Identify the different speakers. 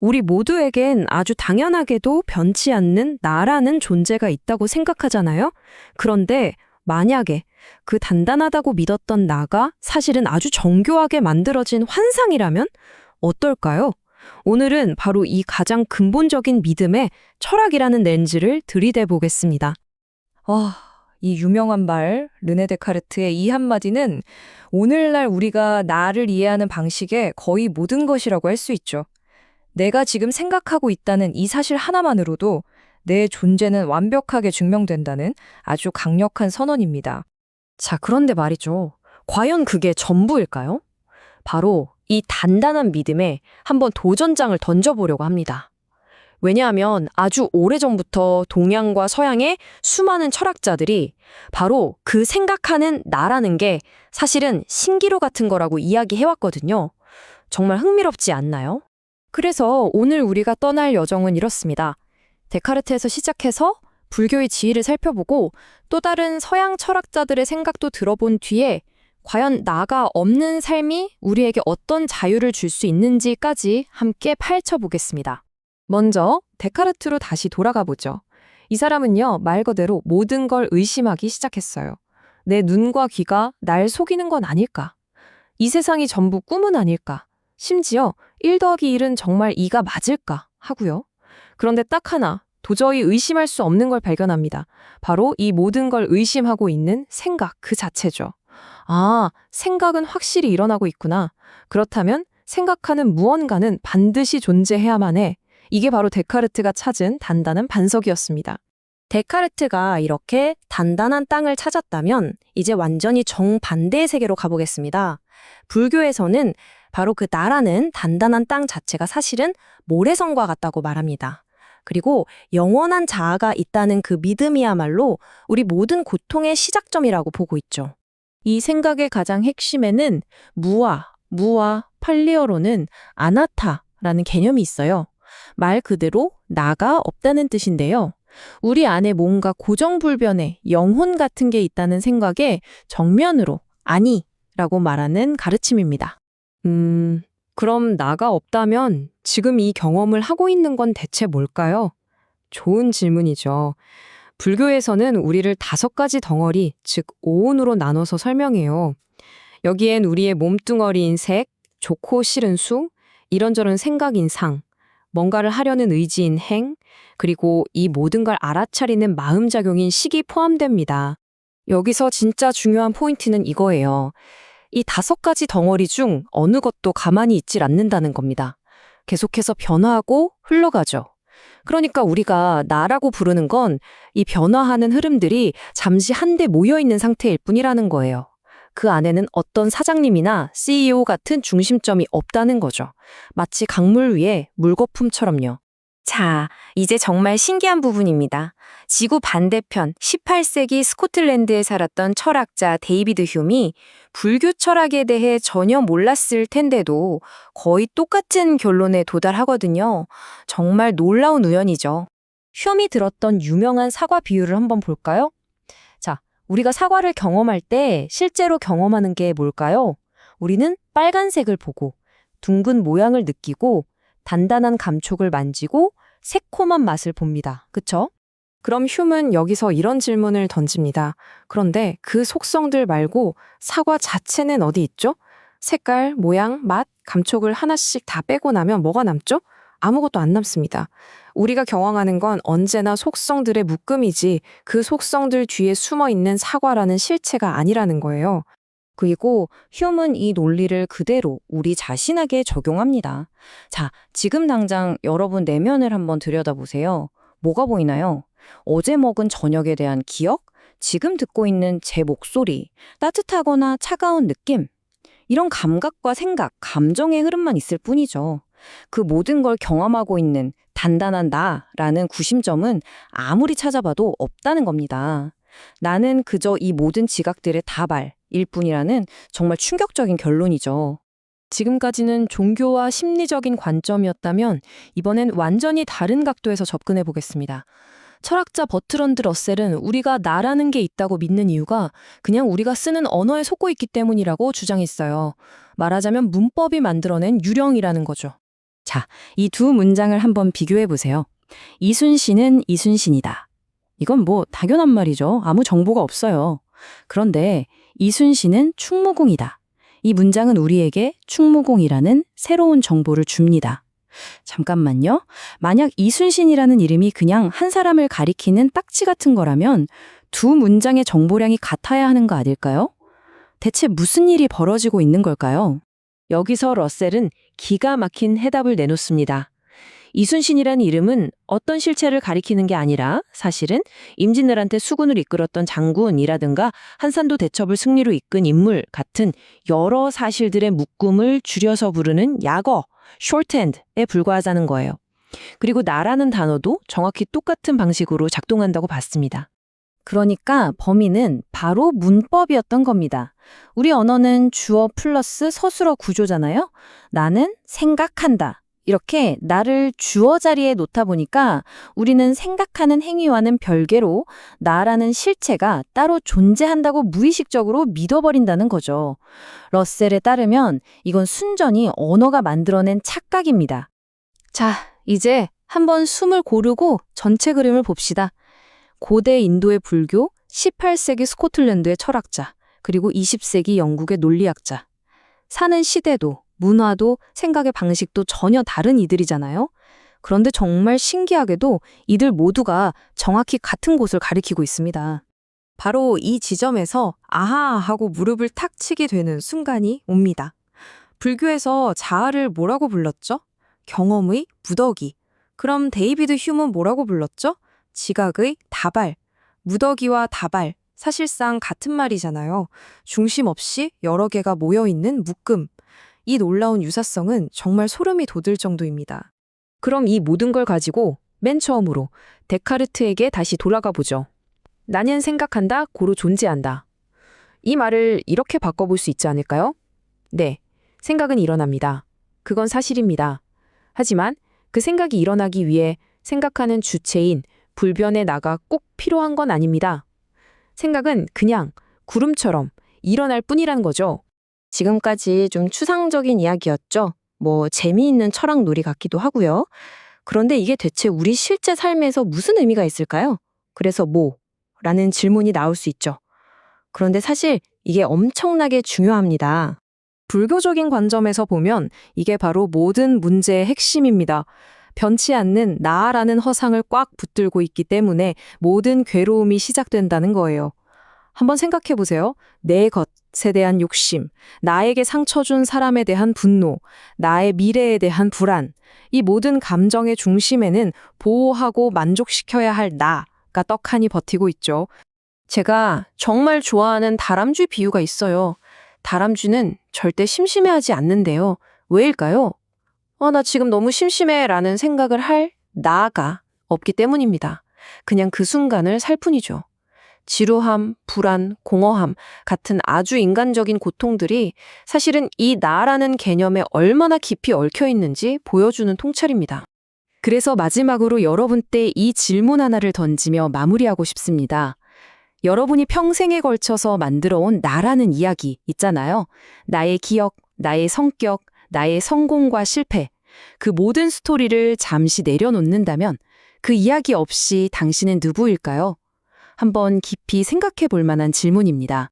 Speaker 1: 우리 모두에겐 아주 당연하게도 변치 않는 나라는 존재가 있다고 생각하잖아요? 그런데 만약에 그 단단하다고 믿었던 나가 사실은 아주 정교하게 만들어진 환상이라면 어떨까요? 오늘은 바로 이 가장 근본적인 믿음의 철학이라는 렌즈를 들이대 보겠습니다.
Speaker 2: 이 유명한 말, 르네 데카르트의 이 한마디는 오늘날 우리가 나를 이해하는 방식의 거의 모든 것이라고 할 수 있죠. 내가 지금 생각하고 있다는 이 사실 하나만으로도 내 존재는 완벽하게 증명된다는 아주 강력한 선언입니다.
Speaker 1: 자, 그런데 말이죠. 과연 그게 전부일까요? 바로 이 단단한 믿음에 한번 도전장을 던져보려고 합니다. 왜냐하면 아주 오래전부터 동양과 서양의 수많은 철학자들이 바로 그 생각하는 나라는 게 사실은 신기루 같은 거라고 이야기해왔거든요. 정말 흥미롭지 않나요? 그래서 오늘 우리가 떠날 여정은 이렇습니다. 데카르트에서 시작해서 불교의 지혜를 살펴보고 또 다른 서양 철학자들의 생각도 들어본 뒤에 과연 나가 없는 삶이 우리에게 어떤 자유를 줄 수 있는지까지 함께 파헤쳐보겠습니다. 먼저 데카르트로 다시 돌아가 보죠. 이 사람은요, 말 그대로 모든 걸 의심하기 시작했어요. 내 눈과 귀가 날 속이는 건 아닐까? 이 세상이 전부 꿈은 아닐까? 심지어 1 더하기 1은 정말 2가 맞을까? 하고요. 그런데 딱 하나, 도저히 의심할 수 없는 걸 발견합니다. 바로 이 모든 걸 의심하고 있는 생각 그 자체죠. 아, 생각은 확실히 일어나고 있구나. 그렇다면 생각하는 무언가는 반드시 존재해야만 해. 이게 바로 데카르트가 찾은 단단한 반석이었습니다. 데카르트가 이렇게 단단한 땅을 찾았다면 이제 완전히 정반대의 세계로 가보겠습니다. 불교에서는 바로 그 나라는 단단한 땅 자체가 사실은 모래성과 같다고 말합니다. 그리고 영원한 자아가 있다는 그 믿음이야말로 우리 모든 고통의 시작점이라고 보고 있죠. 이 생각의 가장 핵심에는 무와 팔리어로는 아나타라는 개념이 있어요. 말 그대로 나가 없다는 뜻인데요. 우리 안에 뭔가 고정불변의 영혼 같은 게 있다는 생각에 정면으로 아니라고 말하는 가르침입니다. 그럼 나가 없다면 지금 이 경험을 하고 있는 건 대체 뭘까요? 좋은 질문이죠. 불교에서는 우리를 5가지 덩어리, 즉 오온으로 나눠서 설명해요. 여기엔 우리의 몸뚱어리인 색, 좋고 싫은 수, 이런저런 생각인 상, 뭔가를 하려는 의지인 행, 그리고 이 모든 걸 알아차리는 마음작용인 식이 포함됩니다. 여기서 진짜 중요한 포인트는 이거예요. 이 5가지 덩어리 중 어느 것도 가만히 있질 않는다는 겁니다. 계속해서 변화하고 흘러가죠. 그러니까 우리가 나라고 부르는 건 이 변화하는 흐름들이 잠시 한데 모여있는 상태일 뿐이라는 거예요. 그 안에는 어떤 사장님이나 CEO 같은 중심점이 없다는 거죠. 마치 강물 위에 물거품처럼요. 자, 이제 정말 신기한 부분입니다. 지구 반대편 18세기 스코틀랜드에 살았던 철학자 데이비드 휴미 불교 철학에 대해 전혀 몰랐을 텐데도 거의 똑같은 결론에 도달하거든요. 정말 놀라운 우연이죠. 휴미 들었던 유명한 사과 비유를 한번 볼까요? 자, 우리가 사과를 경험할 때 실제로 경험하는 게 뭘까요? 우리는 빨간색을 보고 둥근 모양을 느끼고 단단한 감촉을 만지고 새콤한 맛을 봅니다. 그쵸? 그럼 휴은 여기서 이런 질문을 던집니다. 그런데 그 속성들 말고 사과 자체는 어디 있죠? 색깔, 모양, 맛, 감촉을 하나씩 다 빼고 나면 뭐가 남죠? 아무것도 안 남습니다. 우리가 경험하는 건 언제나 속성들의 묶음이지 그 속성들 뒤에 숨어 있는 사과라는 실체가 아니라는 거예요. 그리고 휴은 이 논리를 그대로 우리 자신에게 적용합니다. 자, 지금 당장 여러분 내면을 한번 들여다보세요. 뭐가 보이나요? 어제 먹은 저녁에 대한 기억? 지금 듣고 있는 제 목소리? 따뜻하거나 차가운 느낌? 이런 감각과 생각, 감정의 흐름만 있을 뿐이죠. 그 모든 걸 경험하고 있는 단단한 나라는 구심점은 아무리 찾아봐도 없다는 겁니다. 나는 그저 이 모든 지각들의 다발일 뿐이라는 정말 충격적인 결론이죠. 지금까지는 종교와 심리적인 관점이었다면 이번엔 완전히 다른 각도에서 접근해 보겠습니다. 철학자 버트런드 러셀은 우리가 나라는 게 있다고 믿는 이유가 그냥 우리가 쓰는 언어에 속고 있기 때문이라고 주장했어요. 말하자면 문법이 만들어낸 유령이라는 거죠.
Speaker 3: 자, 이 두 문장을 한번 비교해 보세요. 이순신은 이순신이다. 이건 뭐 당연한 말이죠. 아무 정보가 없어요. 그런데 이순신은 충무공이다. 이 문장은 우리에게 충무공이라는 새로운 정보를 줍니다. 잠깐만요. 만약 이순신이라는 이름이 그냥 한 사람을 가리키는 딱지 같은 거라면 두 문장의 정보량이 같아야 하는 거 아닐까요? 대체 무슨 일이 벌어지고 있는 걸까요?
Speaker 1: 여기서 러셀은 기가 막힌 해답을 내놓습니다. 이순신이라는 이름은 어떤 실체를 가리키는 게 아니라 사실은 임진왜란 때 수군을 이끌었던 장군이라든가 한산도 대첩을 승리로 이끈 인물 같은 여러 사실들의 묶음을 줄여서 부르는 약어, shorthand에 불과하다는 거예요. 그리고 나라는 단어도 정확히 똑같은 방식으로 작동한다고 봤습니다.
Speaker 3: 그러니까 범인은 바로 문법이었던 겁니다. 우리 언어는 주어 플러스 서술어 구조잖아요. 나는 생각한다. 이렇게 나를 주어 자리에 놓다 보니까 우리는 생각하는 행위와는 별개로 나라는 실체가 따로 존재한다고 무의식적으로 믿어버린다는 거죠. 러셀에 따르면 이건 순전히 언어가 만들어낸 착각입니다. 자, 이제 한번 숨을 고르고 전체 그림을 봅시다. 고대 인도의 불교, 18세기 스코틀랜드의 철학자, 그리고 20세기 영국의 논리학자. 사는 시대도, 문화도, 생각의 방식도 전혀 다른 이들이잖아요. 그런데 정말 신기하게도 이들 모두가 정확히 같은 곳을 가리키고 있습니다.
Speaker 2: 바로 이 지점에서 아하 하고 무릎을 탁 치게 되는 순간이 옵니다. 불교에서 자아를 뭐라고 불렀죠? 경험의 무더기. 그럼 데이비드 휴먼 뭐라고 불렀죠? 지각의 다발. 무더기와 다발. 사실상 같은 말이잖아요. 중심 없이 여러 개가 모여있는 묶음. 이 놀라운 유사성은 정말 소름이 돋을 정도입니다.
Speaker 1: 그럼 이 모든 걸 가지고 맨 처음으로 데카르트에게 다시 돌아가 보죠. 나는 생각한다, 고로 존재한다. 이 말을 이렇게 바꿔볼 수 있지 않을까요? 네, 생각은 일어납니다. 그건 사실입니다. 하지만 그 생각이 일어나기 위해 생각하는 주체인 불변의 나가 꼭 필요한 건 아닙니다. 생각은 그냥 구름처럼 일어날 뿐이라는 거죠.
Speaker 3: 지금까지 좀 추상적인 이야기였죠. 뭐 재미있는 철학 놀이 같기도 하고요. 그런데 이게 대체 우리 실제 삶에서 무슨 의미가 있을까요? 그래서 뭐? 라는 질문이 나올 수 있죠. 그런데 사실 이게 엄청나게 중요합니다.
Speaker 2: 불교적인 관점에서 보면 이게 바로 모든 문제의 핵심입니다. 변치 않는 나라는 허상을 꽉 붙들고 있기 때문에 모든 괴로움이 시작된다는 거예요. 한번 생각해 보세요. 내 것에 대한 욕심, 나에게 상처 준 사람에 대한 분노, 나의 미래에 대한 불안, 이 모든 감정의 중심에는 보호하고 만족시켜야 할 나가 떡하니 버티고 있죠.
Speaker 1: 제가 정말 좋아하는 다람쥐 비유가 있어요. 다람쥐는 절대 심심해하지 않는데요. 왜일까요? 나 지금 너무 심심해 라는 생각을 할 나가 없기 때문입니다. 그냥 그 순간을 살 뿐이죠. 지루함, 불안, 공허함 같은 아주 인간적인 고통들이 사실은 이 나라는 개념에 얼마나 깊이 얽혀 있는지 보여주는 통찰입니다.
Speaker 3: 그래서 마지막으로 여러분께 이 질문 하나를 던지며 마무리하고 싶습니다. 여러분이 평생에 걸쳐서 만들어온 나라는 이야기 있잖아요. 나의 기억, 나의 성격, 나의 성공과 실패. 그 모든 스토리를 잠시 내려놓는다면 그 이야기 없이 당신은 누구일까요? 한번 깊이 생각해 볼 만한 질문입니다.